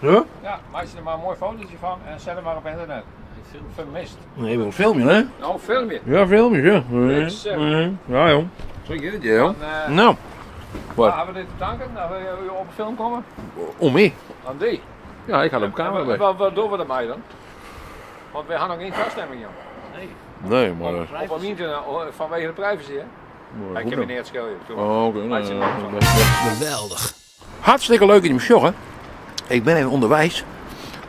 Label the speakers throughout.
Speaker 1: Ja?
Speaker 2: Ja, maak je er maar een mooi fotootje van en zet hem maar op internet. Vermist.
Speaker 1: Nee, wel een filmpje, hè?
Speaker 2: Nou, film je.
Speaker 1: Ja, filmpje, ja. Ja, jong.
Speaker 2: Zo gaat het,
Speaker 1: Ja, jong.
Speaker 2: Dan,
Speaker 1: Nou. Wat?
Speaker 2: hebben we dit te danken dat we op een film komen?
Speaker 1: Om mee?
Speaker 2: Aan die.
Speaker 1: Ja, ik had op camera bij.
Speaker 2: Wat doen we ermee dan? Want we hadden nog geen vaststemming, joh.
Speaker 1: Nee, maar...
Speaker 2: Op een internet vanwege de privacy, hè? Ik heb het niet het schilje.
Speaker 1: Oh, oké.
Speaker 2: Laat je maar zo.
Speaker 3: Geweldig.
Speaker 1: Hartstikke leuk in de show, hè? Ik ben even onderwijs.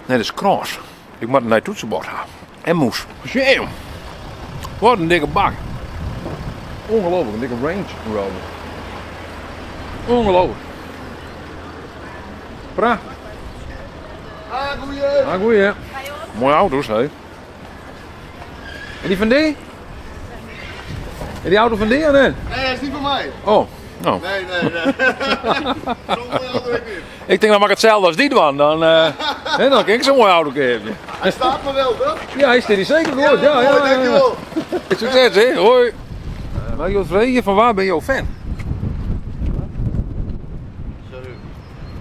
Speaker 1: Net als Kroos. Ik moet naar het toetsenbord gaan. En moes. Jam. Wat een dikke bak. Ongelooflijk, een dikke range rover. Ongelooflijk. Prachtig. Ah, goeie. Hè? Mooie auto's, hè? En die van die? En die auto van die, of niet?
Speaker 4: Nee, dat is niet van mij.
Speaker 1: Oh, nou.
Speaker 4: Nee. Zo'n mooie auto heb ik niet.
Speaker 1: Ik denk, dan mag ik hetzelfde als die doen. Dan kan ik zo'n mooie auto geven.
Speaker 4: Hij staat me wel, toch?
Speaker 1: Ja, hij is er zeker goed. Ja,
Speaker 4: mooi, dankjewel.
Speaker 1: Succes, hè? Hoi. Mag ik wat vragen? Van waar ben je fan?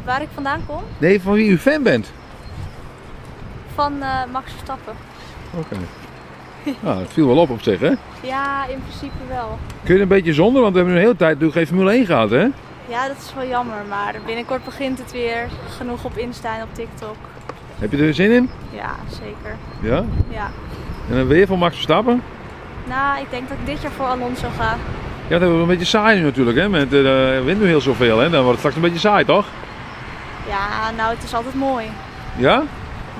Speaker 5: Waar ik vandaan kom?
Speaker 1: Nee, van wie u fan bent.
Speaker 5: Van Max Verstappen.
Speaker 1: Oké. Nou, het viel wel op zich, hè?
Speaker 5: Ja, in principe wel.
Speaker 1: Kun je een beetje zonder, want we hebben een hele tijd natuurlijk geen Formule 1 gehad, hè?
Speaker 5: Ja, dat is wel jammer, maar binnenkort begint het weer. Genoeg op Insta en op TikTok.
Speaker 1: Heb je er zin in?
Speaker 5: Ja, zeker.
Speaker 1: Ja?
Speaker 5: Ja.
Speaker 1: En dan weer van Max Verstappen?
Speaker 5: Nou, ik denk dat ik dit jaar voor Alonso ga.
Speaker 1: Ja, dat wordt een beetje saai nu natuurlijk, hè? Met wint nu heel zoveel, hè? Dan wordt het straks een beetje saai, toch?
Speaker 5: Ja, nou, het is altijd mooi.
Speaker 1: Ja?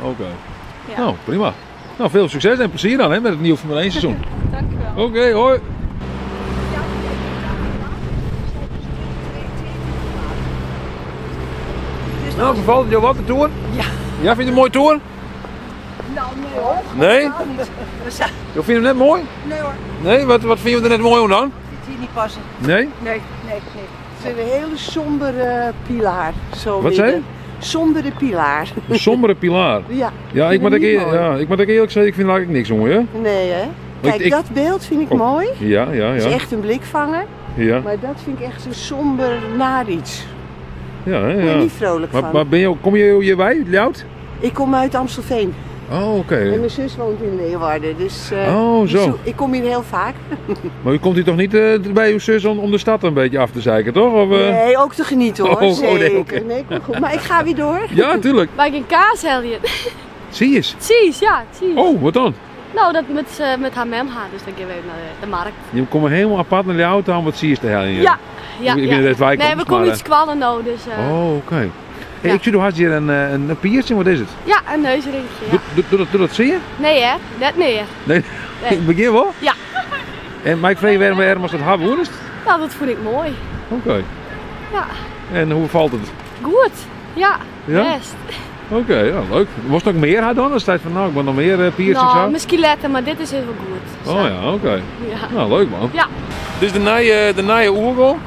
Speaker 1: Oké.
Speaker 5: Ja.
Speaker 1: Nou, prima. Nou, veel succes en plezier dan, hè? Met het nieuwe Formule 1 seizoen.
Speaker 5: Dankjewel.
Speaker 1: Oké, hoi. Nou, bevalt het jou wat, de Tour? Ja. Ja, vind je het een mooie Tour?
Speaker 6: Nou, nee hoor.
Speaker 1: Nee? Je vindt hem net mooi?
Speaker 6: Nee hoor.
Speaker 1: Nee? Wat vind je er net mooi aan dan?
Speaker 6: Ik vind het hier niet passen.
Speaker 1: Nee?
Speaker 6: Nee. Het is een hele sombere pilaar. Zo
Speaker 1: Wat zei je?
Speaker 6: midden. Sombere pilaar.
Speaker 1: Een sombere pilaar.
Speaker 6: Ja.
Speaker 1: Ja, ik moet ook eerlijk zeggen, ik vind er eigenlijk niks mooi, hè?
Speaker 6: Nee hè? Kijk, dat beeld vind ik mooi.
Speaker 1: Ja.
Speaker 6: Het is echt een blikvanger.
Speaker 1: Ja.
Speaker 6: Maar dat vind ik echt een somber naar iets.
Speaker 1: Ja, hè,
Speaker 6: Ik ben er
Speaker 1: ja.
Speaker 6: niet vrolijk van.
Speaker 1: Maar kom je hier bij, Ljout?
Speaker 6: Ik kom uit Amstelveen.
Speaker 1: Oh, oké.
Speaker 6: En mijn zus woont in Leeuwarden. Dus
Speaker 1: Oh, zo.
Speaker 6: ik kom hier heel vaak.
Speaker 1: Maar u komt hier toch niet bij uw zus om de stad een beetje af te zeiken, toch? Of,
Speaker 6: Nee, ook te genieten hoor.
Speaker 1: Oh,
Speaker 6: Zeker.
Speaker 1: nee, oké.
Speaker 6: Nee, kom goed. Maar ik ga weer door.
Speaker 1: Ja, tuurlijk.
Speaker 5: Mag ik een kaas, Helje?
Speaker 1: Zie eens.
Speaker 5: Cheese, ja, cheese.
Speaker 1: Oh, wat dan?
Speaker 5: Nou, dat met haar mem gaan, dus dan gaan we even naar de markt.
Speaker 1: Je komt helemaal apart naar de auto aan, wat zie je te hellen?
Speaker 5: Ja.
Speaker 1: Ik weet niet waar ik
Speaker 5: Nee,
Speaker 1: kom,
Speaker 5: we komen
Speaker 1: maar,
Speaker 5: iets kwallen nou, dus...
Speaker 1: Oh, oké. Hey,
Speaker 5: Ja.
Speaker 1: ik zie, du had hier een piercing, wat is het?
Speaker 5: Ja, een neusringetje, ja.
Speaker 1: Doe dat zie je?
Speaker 5: Nee hè, net meer.
Speaker 1: Nee,
Speaker 5: Nee.
Speaker 1: ik begin wel.
Speaker 5: Ja.
Speaker 1: En Mike Vree, waarom was dat hebben, hoe is het?
Speaker 5: Nou, dat vond ik mooi.
Speaker 1: Oké.
Speaker 5: Ja.
Speaker 1: En hoe valt het?
Speaker 5: Goed. Ja,
Speaker 1: Ja?
Speaker 5: best.
Speaker 1: Oké, ja, leuk. Was er nog meer had dan? Als tijd van, nou, ik wil nog meer piercings
Speaker 5: Nou,
Speaker 1: aan.
Speaker 5: misschien letten, maar dit is heel goed.
Speaker 1: Oh ja, oké.
Speaker 5: Ja.
Speaker 1: Nou, leuk man.
Speaker 5: Ja.
Speaker 1: Dit is de nieuwe Oergo.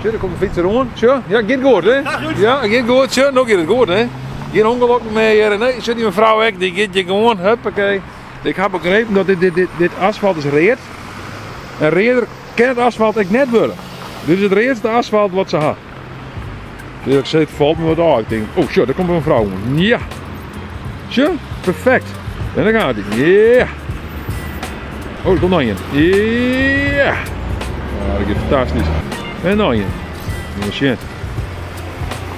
Speaker 1: Zo, er komt een fietser rond. Zo, ja, gaat goed hè? Ja, gaat goed. Zo, nog gaat het goed hè? Geen ongeluk meer. Nee, zo die mevrouw ook, die gaat je gewoon, huppakee. Ik heb begrepen dat dit asfalt is reed. En reeder kan het asfalt ook net worden. Dit is het reedste asfalt wat ze had. Dus ik zei, het valt me wat aan. Ik denk, oh shit, daar komt een vrouw. Ja. Zo, perfect. En dan gaat hij. Ja. Oh, er komt nog een. Ja. Ah, dat is fantastisch. En nog een. Ja, shit.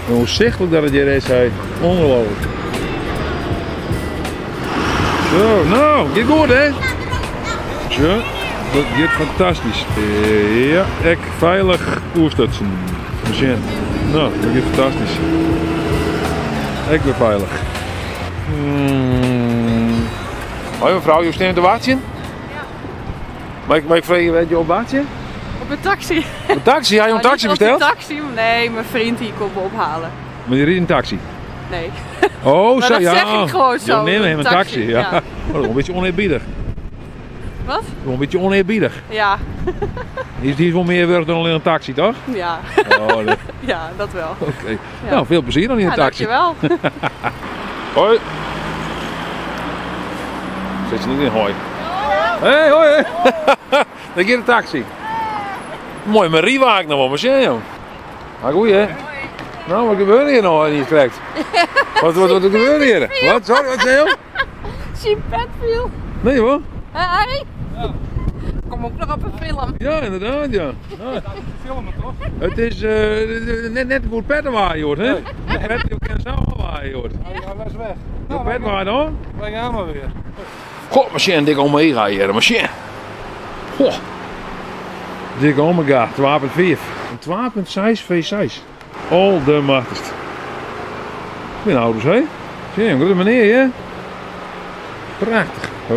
Speaker 1: En hoe zichtelijk dat het hier is, hij. Ongelooflijk. Zo, nou, gaat goed hè? Zo, dat gaat fantastisch. Ja, ik veilig oerstutsen. Shit. Nou, dat gaat fantastisch. Ik ben veilig. Hoi mevrouw, je staat te wachten? Ja. Mag ik vragen, weet je op wachten?
Speaker 7: Op een taxi.
Speaker 1: Een taxi? Had je een taxi besteld?
Speaker 7: Niet op de taxi, nee, mijn vriend die komt me ophalen.
Speaker 1: Maar je riet een taxi?
Speaker 7: Nee.
Speaker 1: Oh,
Speaker 7: maar
Speaker 1: zo
Speaker 7: dat
Speaker 1: ja.
Speaker 7: zeg ik gewoon zo.
Speaker 1: Ja, nee, een taxi. Ja.
Speaker 7: Ja.
Speaker 1: Oh, dat is een beetje oneerbiedig.
Speaker 7: Wat?
Speaker 1: Een beetje oneerbiedig.
Speaker 7: Ja.
Speaker 1: Die is wel meer werk dan alleen een taxi, toch?
Speaker 7: Ja.
Speaker 1: Oh, nee.
Speaker 7: Ja, dat wel.
Speaker 1: Oké.
Speaker 7: Ja.
Speaker 1: Nou, veel plezier dan in een taxi.
Speaker 7: Dankjewel.
Speaker 1: Hoi. Zit je niet in hoi? Hey, hoi. Dan gaat een taxi. Mooi Marie waak nog wel, maar zie je. Ah, goeie hè? Nou, wat gebeurt hier nou niet correct? Wat gebeurt hier? Wat? Sorry, wat zei je?
Speaker 7: Zijn pet viel.
Speaker 1: Nee hoor.
Speaker 7: Hé, Harry? Ja. Kom ook nog op een film.
Speaker 1: Ja, inderdaad, ja.
Speaker 2: Filmen toch?
Speaker 1: Het is net goed petten waaien, hoor. Hè? Pet, je kan zo waaien, hoor.
Speaker 2: Ja, hij is weg.
Speaker 1: Goed pet waaien, hoor.
Speaker 2: Wij gaan maar weer.
Speaker 1: Goh, machine, dik omega hier, machine. Goh. Dik omega, 12.4. Een 12.6 V6. Al de machtigst. Ik ben ouders, hè? Zie je, goede meneer, hè? Prachtig. Oh.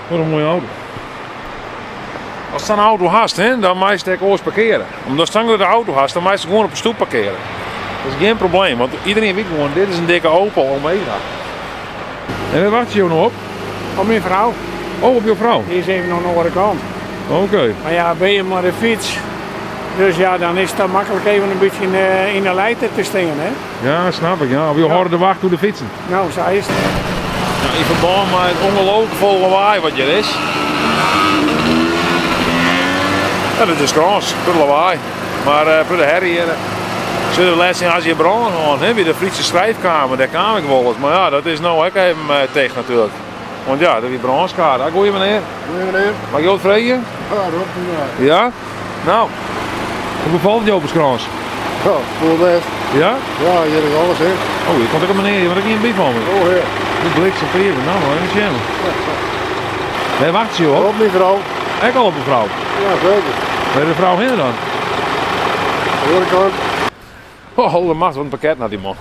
Speaker 1: Wat een mooie auto. Als je een auto hast, hè, dan mag je oors parkeren. Omdat je de auto hast, dan mag je gewoon op een stoep parkeren. Dat is geen probleem, want iedereen weet gewoon, dit is een dikke Opel Omega. En waar wacht je nog op?
Speaker 3: Op mijn vrouw.
Speaker 1: Oh, op je vrouw?
Speaker 3: Die is even nog naar de andere kant.
Speaker 1: Oké.
Speaker 3: Maar ja, ben je maar de fiets. Dus ja, dan is het makkelijk even een beetje in de leiter te stingen, hè.
Speaker 1: Ja, snap ik. Ja. Op je harde wacht door de fietsen.
Speaker 3: Nou, zo is het.
Speaker 1: Ja, in verband met het ongelooflijk vol lawaai wat er is. Ja, dat is kans, voor de lawaai. Maar voor de herrie hier. Zullen we laatst als je brand gaan, hè, bij de Friese schrijfkamer, daar kwam ik wel eens. Maar ja, dat is nou ook even tegen natuurlijk. Want ja, dat is brandskaart. Goeie meneer.
Speaker 4: Goeie meneer.
Speaker 1: Mag je wat vragen?
Speaker 4: Ja, Rob.
Speaker 1: Ja? Nou, hoe bevalt het je op het krans?
Speaker 4: Ja, voor best.
Speaker 1: Ja?
Speaker 4: Ja, hier is alles, hè.
Speaker 1: Oh, je komt ook een meneer, je moet ook niet een bief van me.
Speaker 4: Oh, heer.
Speaker 1: Die bliksem even, nou maar, een jammer. Nee, wacht je hoor.
Speaker 4: Op mijn vrouw.
Speaker 1: Ik al op een vrouw.
Speaker 4: Ja, zeker.
Speaker 1: Waar is de vrouw heen dan?
Speaker 4: Hoor ik aan.
Speaker 1: Oh, de macht, wat een pakket naar die man.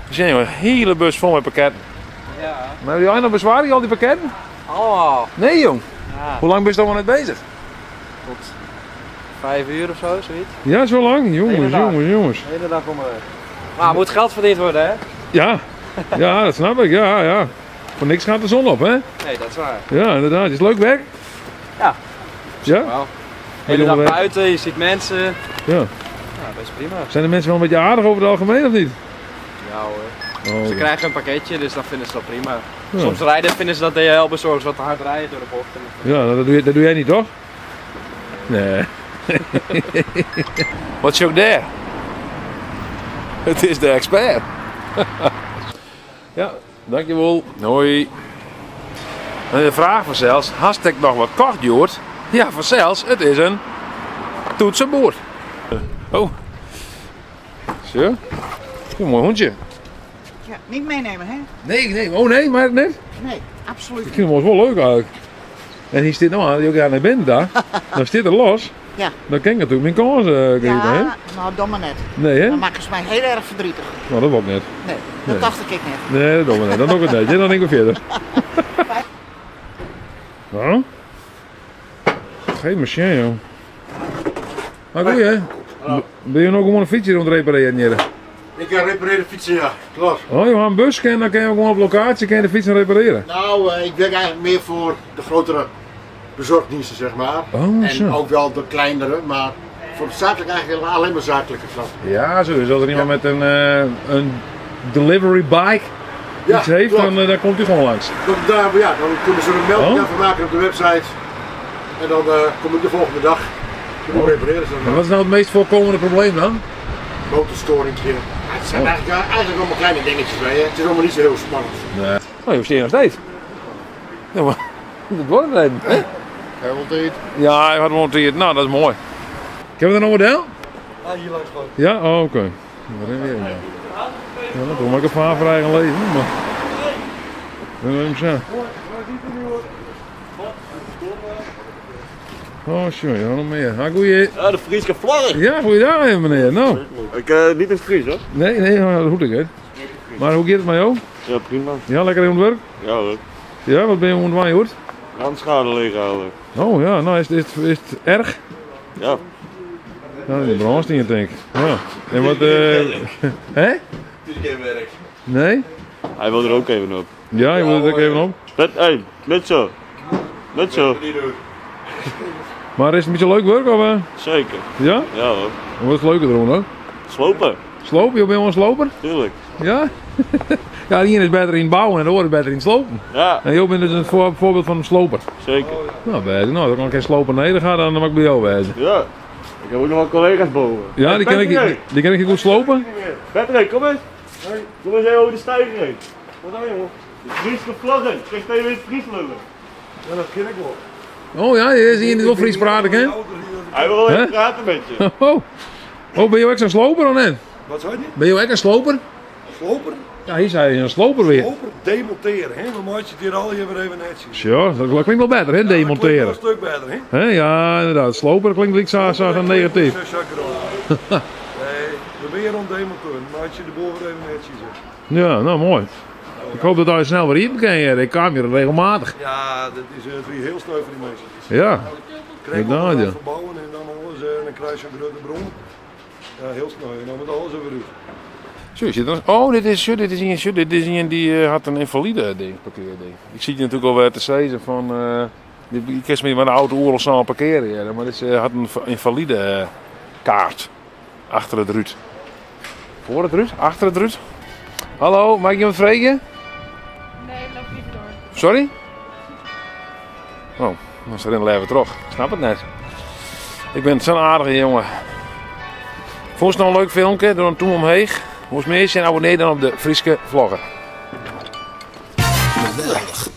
Speaker 1: We zijn een hele bus vol met pakketten.
Speaker 2: Ja.
Speaker 1: Maar heb jij nog bezwaar, al die pakketten?
Speaker 2: Allemaal.
Speaker 1: Nee jong.
Speaker 2: Ja.
Speaker 1: Hoe lang ben je dan al net bezig?
Speaker 2: Tot 5 uur of zo, zoiets.
Speaker 1: Ja, zo lang? Jongens,
Speaker 2: Hele dag.
Speaker 1: jongens.
Speaker 2: De hele dag om weg. Maar moet geld verdiend worden, hè?
Speaker 1: Ja. Ja, dat snap ik, ja, ja. Voor niks gaat de zon op, hè?
Speaker 2: Nee, dat is waar.
Speaker 1: Ja, inderdaad. Is het leuk werk?
Speaker 2: Ja.
Speaker 1: Ja?
Speaker 2: Wel. De hele dag
Speaker 1: jongen,
Speaker 2: buiten, je ziet mensen.
Speaker 1: Ja.
Speaker 2: Ja, best prima.
Speaker 1: Zijn de mensen wel een beetje aardig over het algemeen of niet?
Speaker 2: Ja hoor.
Speaker 1: Oh,
Speaker 2: Ze krijgen een pakketje, dus dan vinden ze dat prima.
Speaker 1: Ja.
Speaker 2: Soms vinden ze dat DHL bezorgd, wat te hard rijden door de bochten.
Speaker 1: Ja, dat doe jij niet toch? Nee. Wat is ook daar? Het is de expert. Ja, dankjewel. Hoi. En de vraag vanzelfs, hast ik nog wat kocht, Joert? Ja, vanzelfs, het is een toetsenbord. Oh. Zo. Een mooi hondje.
Speaker 6: Ja, niet meenemen, hè?
Speaker 1: Nee, oh nee, maar net.
Speaker 6: Nee, absoluut
Speaker 1: Ik vind hem wel leuk eigenlijk. En hier zit nou aan, die ook aan naar binnen daar. Dan zit er los.
Speaker 6: Ja.
Speaker 1: Dan kan ik natuurlijk mijn kans genieten, hè?
Speaker 6: Ja, nou doe maar net.
Speaker 1: Nee, hè?
Speaker 6: Dan maken ze mij heel erg verdrietig.
Speaker 1: Nou, dat wordt net.
Speaker 6: Nee, dat
Speaker 1: Nee.
Speaker 6: dacht ik net.
Speaker 1: Nee, dat doen we net. Dan ook het net. Dan denk ik verder. Nou? Geen machine, joh. Maar goed, hè? Ben je nog gewoon een fietsje rond repareren hier?
Speaker 4: Ik kan repareren fietsen, ja. Klopt.
Speaker 1: Oh, je gaat een bus kennen, dan kan je gewoon op locatie kan je de fiets repareren.
Speaker 4: Nou, ik werk eigenlijk meer voor de grotere bezorgdiensten, zeg maar.
Speaker 1: Oh,
Speaker 4: en
Speaker 1: zo.
Speaker 4: ook wel de kleinere, maar voor zakelijk eigenlijk alleen maar zakelijke klanten.
Speaker 1: Ja, zo. Dus als er iemand met een delivery bike
Speaker 4: Ja,
Speaker 1: iets heeft,
Speaker 4: klopt.
Speaker 1: dan komt hij gewoon langs.
Speaker 4: Dan kunnen ze er een melding
Speaker 1: Oh.
Speaker 4: van maken op de website. En dan kom ik de volgende dag. Dan repareren ze
Speaker 1: En
Speaker 4: dan.
Speaker 1: wat is nou het meest voorkomende probleem dan?
Speaker 4: Motorstoringje. Het zijn eigenlijk allemaal kleine dingetjes bij je. Het is allemaal niet zo heel spannend.
Speaker 1: Nee. Oh, je steekt nog steeds. Ja, maar dat wordt het even, hè?
Speaker 4: Helemaal tijd.
Speaker 1: Ja, hij had monteerd. Nou, dat is mooi. Hebben we er nog een model?
Speaker 4: Ah, hier langs gewoon.
Speaker 1: Ja? Oh, oké. Wat hebben we weer? Ja, dat doe ik een vraag voor eigen leven. Maar... Dat wil ik hem zeggen. Oh, sorry, ja, nog meer. Ha, goeie.
Speaker 4: Ja, de Frieske vloggen.
Speaker 1: Ja, goeiedag even, meneer. Nou.
Speaker 4: Ik niet in het Fries, hoor.
Speaker 1: Nee, maar dat goed ik, hè. Maar hoe gaat het met jou?
Speaker 4: Ja, prima.
Speaker 1: Ja, lekker in het werk?
Speaker 4: Ja hoor.
Speaker 1: Ja, wat ben je aan het doen, hoor?
Speaker 4: Handschade liggen houden.
Speaker 1: Oh ja, nou is het erg?
Speaker 4: Ja.
Speaker 1: Ja, die branche niet, denk ik. Ja. En wat, hè?
Speaker 4: Het is geen werk.
Speaker 1: Nee?
Speaker 4: Hij wil er ook even op.
Speaker 1: Ja, je moet het ook even op.
Speaker 4: Net zo. Net zo.
Speaker 1: Maar is het een beetje leuk werk of?
Speaker 4: Zeker.
Speaker 1: Ja?
Speaker 4: Ja hoor.
Speaker 1: Wat is het leuke erom, hoor?
Speaker 4: Slopen.
Speaker 1: Slopen? Je bent wel een sloper?
Speaker 4: Tuurlijk.
Speaker 1: Ja? Ja, die ene is beter in bouwen en de andere is beter in slopen.
Speaker 4: Ja,
Speaker 1: En jij bent dus een voorbeeld van een sloper.
Speaker 4: zeker.
Speaker 1: Nou, beter. Nou, dan kan ik geen sloper neder gaan, dan mag ik bij jou wezen.
Speaker 4: Ja.
Speaker 8: Ik heb ook nog wel collega's boven.
Speaker 1: Ja, die kan ik goed slopen.
Speaker 8: Patrick, kom eens. Kom eens even over de steiger heen. Wat dan jongen? De Friese vlaggen. Kijk even in het Fries lullen.
Speaker 4: Ja, dat ken ik wel.
Speaker 1: Oh ja, je zie je niet wel Fries praten, hè?
Speaker 8: Hij wil wel even praten met je.
Speaker 1: Oh, ben je ook zo'n sloper of net?
Speaker 4: Wat zei je?
Speaker 1: Ben je ook een sloper?
Speaker 4: Sloper?
Speaker 1: Ja, hier zei je een sloper weer.
Speaker 4: Sloper, demonteren, hè? We maken het hier al weer even netjes.
Speaker 1: Ja, dat klinkt wel beter, hè? Demonteren.
Speaker 4: Dat klinkt wel een stuk beter, hè?
Speaker 1: Ja, inderdaad. Sloper klinkt niet zo negatief.
Speaker 4: Nee, we ben hier aan demonteren. Maak je de boven even netjes.
Speaker 1: Ja, nou mooi. Ik hoop dat hij snel weer hier kan. Ik kan weer regelmatig.
Speaker 4: Ja, dat is weer heel sneu voor die mensen.
Speaker 1: Ja.
Speaker 4: Krijg je
Speaker 1: Inderdaad, ja.
Speaker 4: verbouwen en dan alles en dan krijg je een grote bron. Ja, heel sneu. En dan moet alles weer uit.
Speaker 1: Oh, dit is een die had een invalide ding, parkeerding. Ik zie je natuurlijk al te zeggen van, ik kan me met een auto oorlogszaal parkeren, ja, maar dit had een invalide kaart achter het ruut. Voor het ruut? Achter het ruut? Hallo, mag ik je wat vragen?
Speaker 5: Nee, loop niet door.
Speaker 1: Sorry? Oh, dan staat in de leven terug. Ik snap het net. Ik ben zo'n aardige jongen. Vond je het nou een leuk filmpje? Doe hem toen omheen. Moest meer zijn, abonneer dan op de Friese Vlogger.
Speaker 9: Geweldig.